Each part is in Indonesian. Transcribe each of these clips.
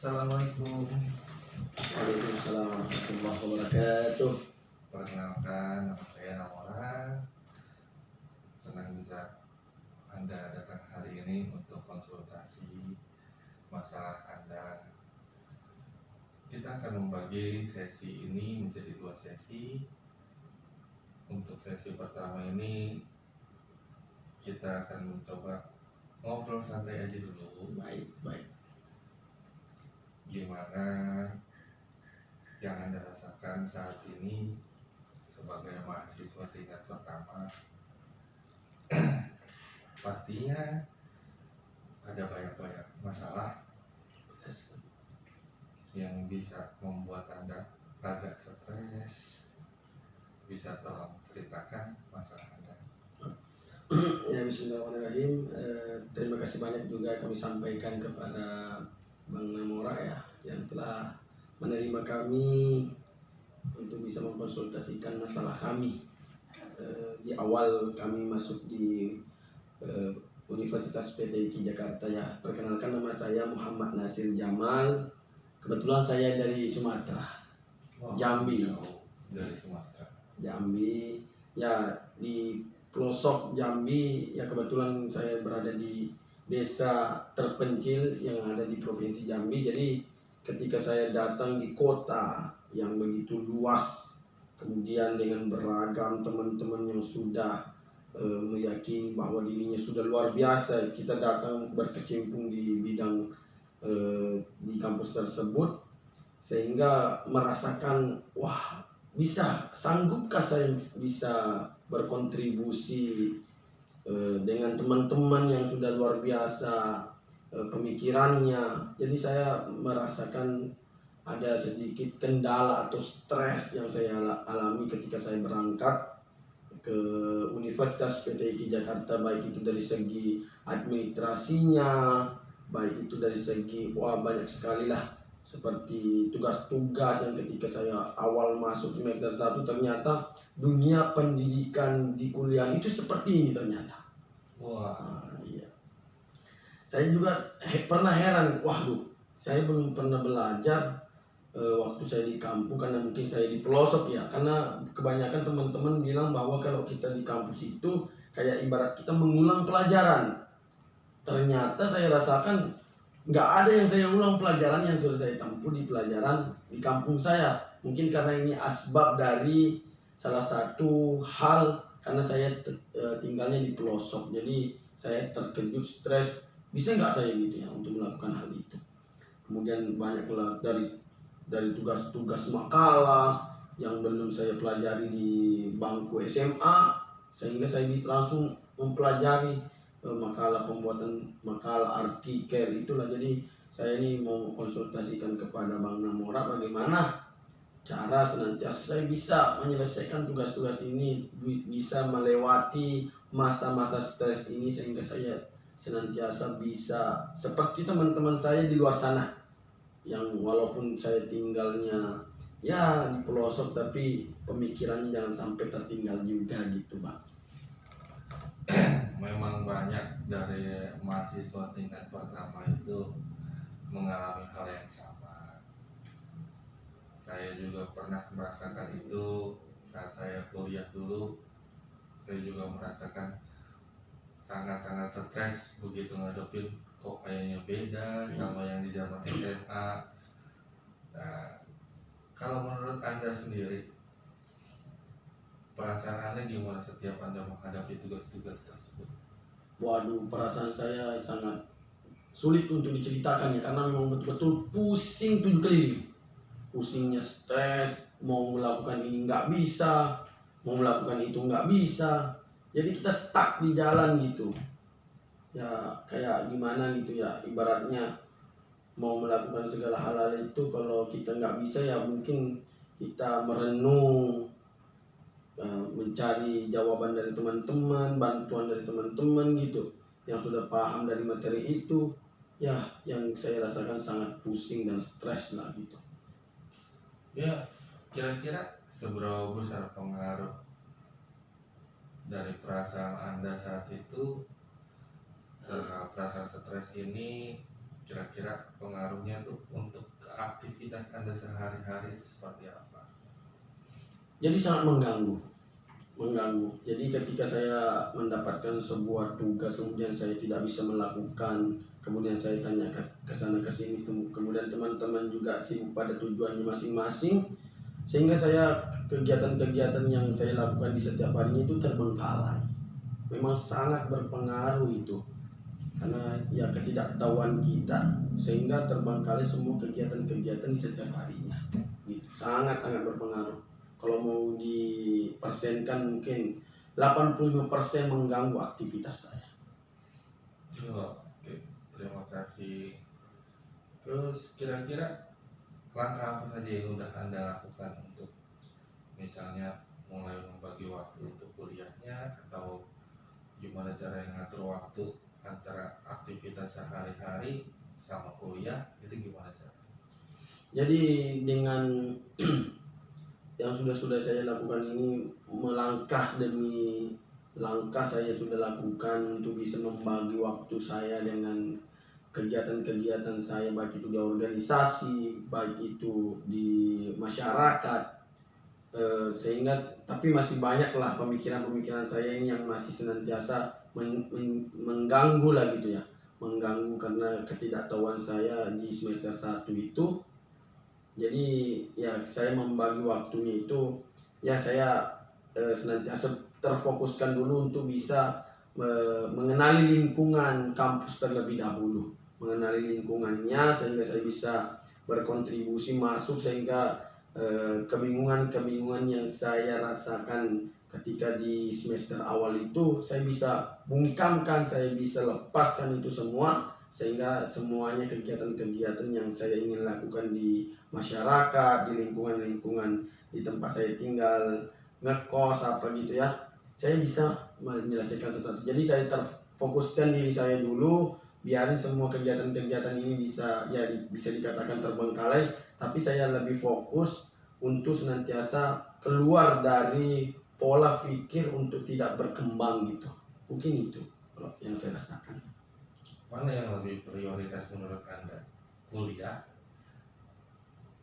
Assalamualaikum. Waalaikumsalam warahmatullahi wabarakatuh. Perkenalkan, nama saya Namora. Senang bisa Anda datang hari ini untuk konsultasi masalah Anda. Kita akan membagi sesi ini menjadi 2 sesi. Untuk sesi pertama ini kita akan mencoba ngobrol santai aja dulu. Baik. Gimana yang Anda rasakan saat ini sebagai mahasiswa tingkat pertama? Pastinya ada banyak masalah yang bisa membuat Anda agak stres. Bisa tolong ceritakan masalah Anda? Ya, bismillahirrahmanirrahim. Terima kasih banyak juga kami sampaikan kepada Bang Namora ya, yang telah menerima kami untuk bisa mengkonsultasikan masalah kami. Di awal kami masuk di Universitas PTIK Jakarta ya. Perkenalkan, nama saya Muhammad Nasir Jamal. Kebetulan saya dari Sumatera, Jambi. Dari Sumatera. Jambi ya, di pelosok Jambi ya. Kebetulan saya berada di desa terpencil yang ada di provinsi Jambi. Jadi ketika saya datang di kota yang begitu luas, kemudian dengan beragam teman-teman yang sudah meyakini bahwa dirinya sudah luar biasa, kita datang berkecimpung di bidang di kampus tersebut, sehingga merasakan, wah, sanggupkah saya bisa berkontribusi dengan teman-teman yang sudah luar biasa pemikirannya. Jadi saya merasakan ada sedikit kendala atau stres yang saya alami ketika saya berangkat ke Universitas PTIK Jakarta, baik itu dari segi administrasinya, baik itu dari segi banyak sekali lah, seperti tugas-tugas yang ketika saya awal masuk semester 1 ternyata dunia pendidikan di kuliah itu seperti ini ternyata. Iya. Saya juga pernah heran, saya belum pernah belajar waktu saya di kampung, karena mungkin saya di pelosok ya. Karena kebanyakan teman-teman bilang bahwa kalau kita di kampus itu kayak ibarat kita mengulang pelajaran. Ternyata saya rasakan nggak ada yang saya ulang pelajaran yang sudah saya tempuh di pelajaran di kampung saya. Mungkin karena ini asbab dari salah satu hal, karena saya tinggalnya di pelosok, jadi saya terkejut, stres, bisa nggak saya gitu ya untuk melakukan hal itu. Kemudian banyaklah dari tugas-tugas makalah yang belum saya pelajari di bangku SMA, sehingga saya langsung mempelajari pembuatan makalah, artikel itulah. Jadi saya ini mau konsultasikan kepada Bang Namora, bagaimana cara senantiasa saya bisa menyelesaikan tugas-tugas ini, bisa melewati masa-masa stres ini, sehingga saya senantiasa bisa seperti teman-teman saya di luar sana, yang walaupun saya tinggalnya ya di pelosok, tapi pemikirannya jangan sampai tertinggal juga gitu, Bang. Memang banyak dari mahasiswa tingkat pertama itu mengalami hal yang sama. Saya juga pernah merasakan itu saat saya kuliah dulu. Saya juga merasakan sangat-sangat stres begitu ngadepin kok kayaknya beda sama yang di zaman SMA. Nah, kalau menurut Anda sendiri, perasaan Anda gimana setiap Anda menghadapi tugas-tugas tersebut? Waduh, perasaan saya sangat sulit untuk diceritakan ya, karena memang betul-betul pusing 7 keliling. Pusingnya stres, mau melakukan ini nggak bisa, mau melakukan itu nggak bisa. Jadi kita stuck di jalan gitu. Ya kayak gimana gitu ya, ibaratnya mau melakukan segala hal itu, kalau kita nggak bisa ya mungkin kita merenung, mencari jawaban dari teman-teman, bantuan dari teman-teman gitu yang sudah paham dari materi itu ya. Yang saya rasakan sangat pusing dan stres lah gitu ya. Kira-kira seberapa besar pengaruh dari perasaan Anda saat itu, perasaan stres ini kira-kira pengaruhnya tuh untuk aktivitas Anda sehari-hari itu seperti apa? Jadi sangat mengganggu. Jadi ketika saya mendapatkan sebuah tugas kemudian saya tidak bisa melakukan, kemudian saya tanya ke sana ke sini, kemudian teman-teman juga sibuk pada tujuannya masing-masing, sehingga saya kegiatan-kegiatan yang saya lakukan di setiap harinya itu terbengkalai. Memang sangat berpengaruh itu karena ya ketidaktahuan kita, sehingga terbengkalai semua kegiatan-kegiatan di setiap harinya. Gitu. Sangat-sangat berpengaruh. Kalau mau dipersenkan mungkin 85% mengganggu aktivitas saya. Oke, terima kasih. Terus kira-kira langkah apa saja yang udah Anda lakukan untuk misalnya mulai membagi waktu untuk kuliahnya, atau gimana cara yang ngatur waktu antara aktivitas sehari-hari sama kuliah, itu gimana cara? Jadi dengan yang sudah saya lakukan ini, melangkah demi langkah saya sudah lakukan untuk bisa membagi waktu saya dengan kegiatan-kegiatan saya, baik itu di organisasi, baik itu di masyarakat. Sehingga tapi masih banyak lah pemikiran-pemikiran saya ini yang masih senantiasa mengganggu lah gitu ya, mengganggu karena ketidaktahuan saya di semester 1 itu. Jadi ya saya membagi waktunya itu, ya saya senantiasa terfokuskan dulu untuk bisa mengenali lingkungan kampus terlebih dahulu, mengenali lingkungannya sehingga saya bisa berkontribusi masuk, sehingga kebingungan-kebingungan yang saya rasakan ketika di semester awal itu saya bisa bungkamkan, saya bisa lepaskan itu semua, sehingga semuanya kegiatan-kegiatan yang saya ingin lakukan di masyarakat, di lingkungan-lingkungan di tempat saya tinggal, ngekos apa gitu ya, saya bisa menyelesaikan sesuatu. Jadi saya terfokuskan diri saya dulu, biarin semua kegiatan-kegiatan ini bisa dikatakan terbengkalai, tapi saya lebih fokus untuk senantiasa keluar dari pola pikir untuk tidak berkembang gitu. Mungkin itu kalau yang saya rasakan. Mana yang lebih prioritas menurut Anda? Kuliah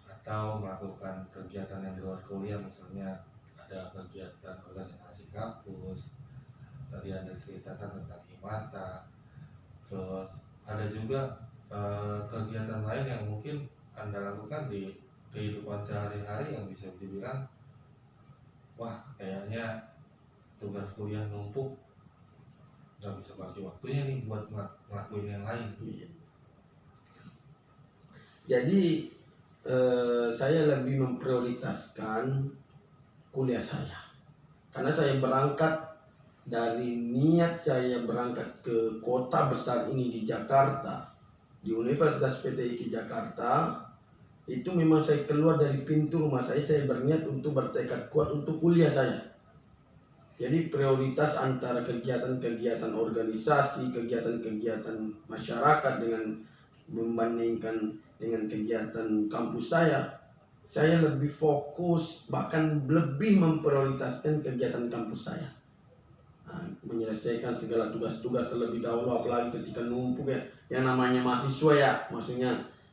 atau melakukan kegiatan yang di luar kuliah, misalnya ada kegiatan organisasi kampus, tadi Anda ceritakan tentang Himata, terus ada juga kegiatan lain yang mungkin Anda lakukan di kehidupan sehari-hari yang bisa dibilang, wah kayaknya tugas kuliah numpuk, nggak bisa bagi waktunya nih buat ngelakuin yang lain. Jadi saya lebih memprioritaskan kuliah saya, karena saya berangkat dari niat saya berangkat ke kota besar ini di Jakarta, di Universitas PTIK Jakarta. Itu memang saya keluar dari pintu rumah saya berniat untuk bertekad kuat untuk kuliah saya. Jadi prioritas antara kegiatan-kegiatan organisasi, kegiatan-kegiatan masyarakat dengan membandingkan dengan kegiatan kampus saya lebih fokus, bahkan lebih memprioritaskan kegiatan kampus saya. Menyelesaikan segala tugas-tugas terlebih dahulu, apalagi ketika numpuk ya, yang namanya mahasiswa ya, maksudnya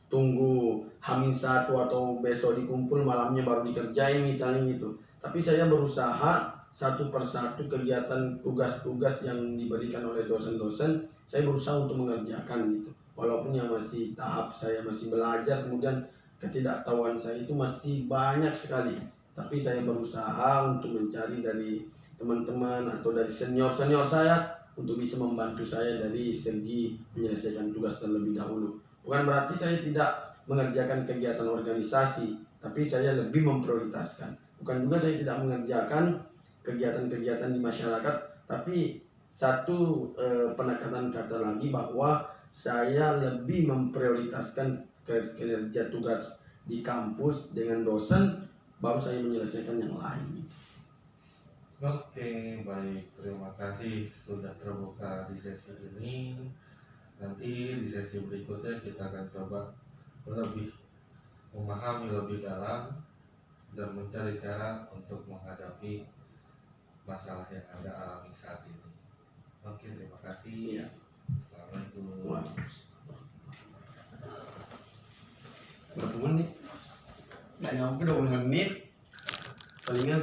tunggu H-1 atau besok dikumpul malamnya baru dikerjain misalnya gitu. Tapi saya berusaha satu persatu kegiatan tugas-tugas yang diberikan oleh dosen-dosen, saya berusaha untuk mengerjakan gitu. Walaupun yang masih tahap saya masih belajar, kemudian ketidaktahuan saya itu masih banyak sekali. Tapi saya berusaha untuk mencari dari teman-teman atau dari senior-senior saya untuk bisa membantu saya dari segi menyelesaikan tugas terlebih dahulu. Bukan berarti saya tidak mengerjakan kegiatan organisasi, tapi saya lebih memprioritaskan. Bukan juga saya tidak mengerjakan kegiatan-kegiatan di masyarakat, tapi satu penekanan kata lagi bahwa saya lebih memprioritaskan kinerja tugas di kampus dengan dosen, baru saya menyelesaikan yang lain. Oke, baik. Terima kasih sudah terbuka di sesi ini. Nanti di sesi berikutnya kita akan coba lebih memahami lebih dalam dan mencari cara untuk menghadapi masalah yang Anda alami saat ini. Oke, terima kasih. Iya. Assalamualaikum. Wah. berapa menit? Nggak nyampe 20 menit. Palingan